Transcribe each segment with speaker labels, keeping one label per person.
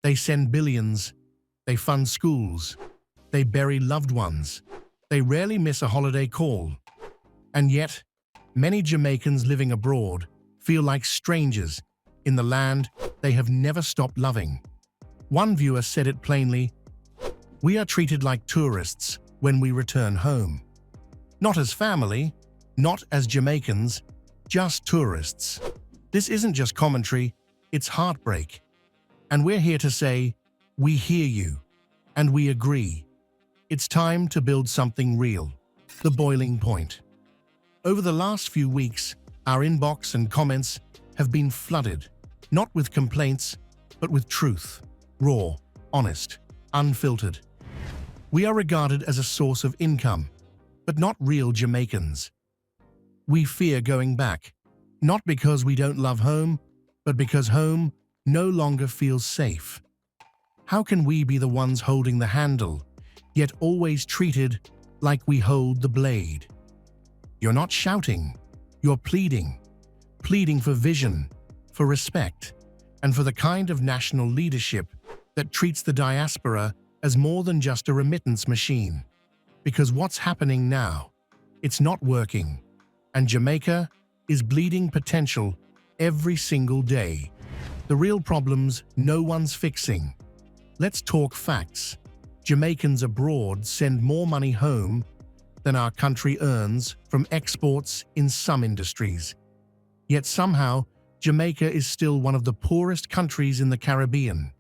Speaker 1: They send billions. They fund schools. They bury loved ones. They rarely miss a holiday call. And yet, many Jamaicans living abroad feel like strangers in the land they have never stopped loving. One viewer said it plainly, "We are treated like tourists when we return home. Not as family, not as Jamaicans, just tourists." This isn't just commentary, it's heartbreak. And we're here to say, we hear you, and we agree. It's time to build something real. The boiling point. Over the last few weeks, our inbox and comments have been flooded, not with complaints, but with truth. Raw, honest, unfiltered. We are regarded as a source of income, but not real Jamaicans. We fear going back, not because we don't love home, but because home no longer feels safe. How can we be the ones holding the handle, yet always treated like we hold the blade? You're not shouting, you're pleading. Pleading for vision, for respect, and for the kind of national leadership that treats the diaspora as more than just a remittance machine. Because what's happening now, it's not working, and Jamaica is bleeding potential every single day. The real problems no one's fixing. Let's talk facts. Jamaicans abroad send more money home than our country earns from exports in some industries. Yet somehow, Jamaica is still one of the poorest countries in the Caribbean.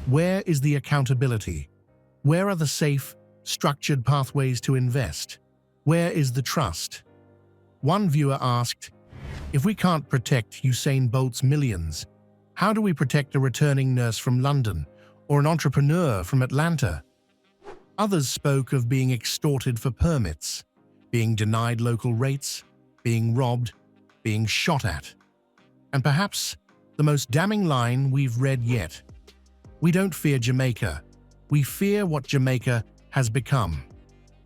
Speaker 1: Where is the accountability? Where are the safe, structured pathways to invest? Where is the trust? One viewer asked, "If we can't protect Usain Bolt's millions, how do we protect a returning nurse from London or an entrepreneur from Atlanta?" Others spoke of being extorted for permits, being denied local rates, being robbed, being shot at. And perhaps the most damning line we've read yet: "We don't fear Jamaica, we fear what Jamaica has become."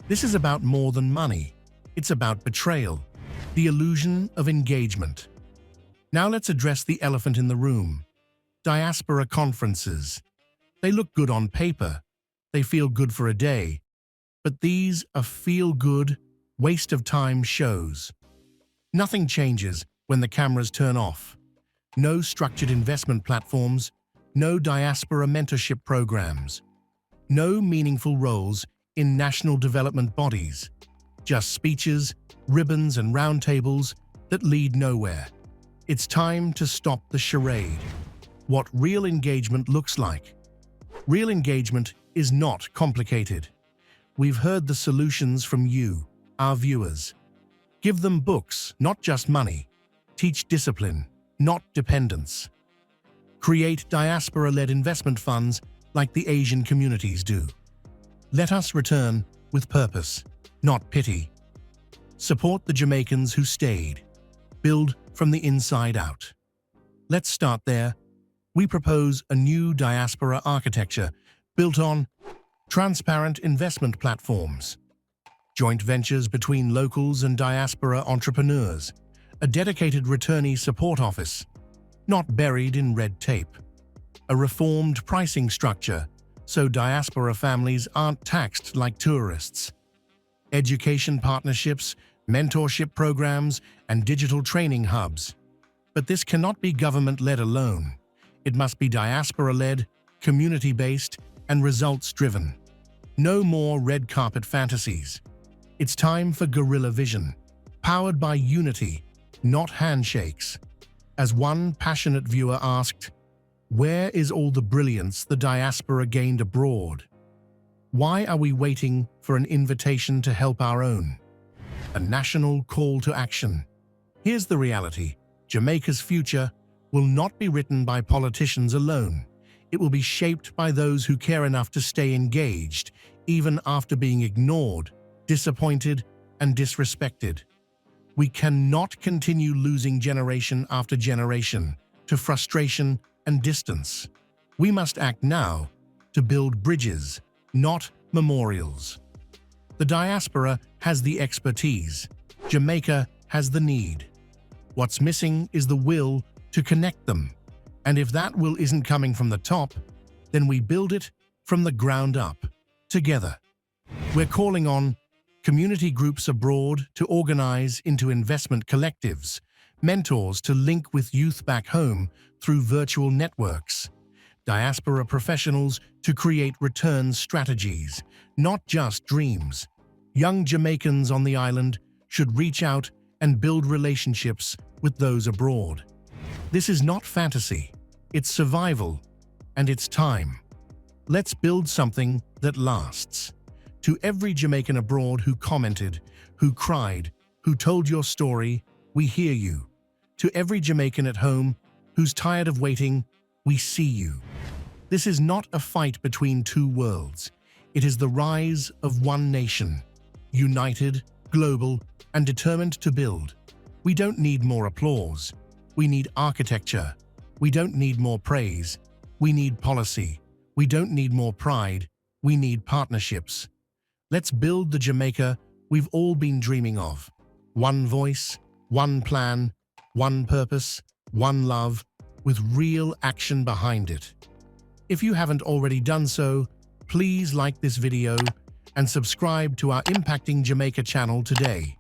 Speaker 1: This is about more than money. It's about betrayal, the illusion of engagement. Now let's address the elephant in the room. Diaspora conferences. They look good on paper. They feel good for a day. But these are feel-good, waste-of-time shows. Nothing changes when the cameras turn off. No structured investment platforms, no diaspora mentorship programs, no meaningful roles in national development bodies, just speeches, ribbons, and roundtables that lead nowhere. It's time to stop the charade. What real engagement looks like. Real engagement is not complicated. We've heard the solutions from you, our viewers. Give them books, not just money. Teach discipline, not dependence. Create diaspora-led investment funds like the Asian communities do. Let us return with purpose, not pity. Support the Jamaicans who stayed. Build from the inside out. Let's start there. We propose a new diaspora architecture built on transparent investment platforms, joint ventures between locals and diaspora entrepreneurs, a dedicated returnee support office, not buried in red tape, a reformed pricing structure so diaspora families aren't taxed like tourists, education partnerships, mentorship programs, and digital training hubs. But this cannot be government-led alone. It must be diaspora-led, community-based, and results-driven. No more red carpet fantasies. It's time for guerrilla vision, powered by unity, not handshakes. As one passionate viewer asked, "Where is all the brilliance the diaspora gained abroad? Why are we waiting for an invitation to help our own?" A national call to action. Here's the reality. Jamaica's future will not be written by politicians alone. It will be shaped by those who care enough to stay engaged, even after being ignored, disappointed, and disrespected. We cannot continue losing generation after generation to frustration and distance. We must act now to build bridges, not memorials. The diaspora has the expertise. Jamaica has the need. What's missing is the will to connect them. And if that will isn't coming from the top, then we build it from the ground up, together. We're calling on community groups abroad to organize into investment collectives, mentors to link with youth back home through virtual networks, diaspora professionals to create return strategies, not just dreams. Young Jamaicans on the island should reach out and build relationships with those abroad. This is not fantasy, it's survival, and it's time. Let's build something that lasts. To every Jamaican abroad who commented, who cried, who told your story, we hear you. To every Jamaican at home who's tired of waiting, we see you. This is not a fight between two worlds. It is the rise of one nation, united, global, and determined to build. We don't need more applause. We need architecture. We don't need more praise. We need policy. We don't need more pride. We need partnerships. Let's build the Jamaica we've all been dreaming of. One voice, one plan, one purpose, one love, with real action behind it. If you haven't already done so, please like this video and subscribe to our Impacting Jamaica channel today.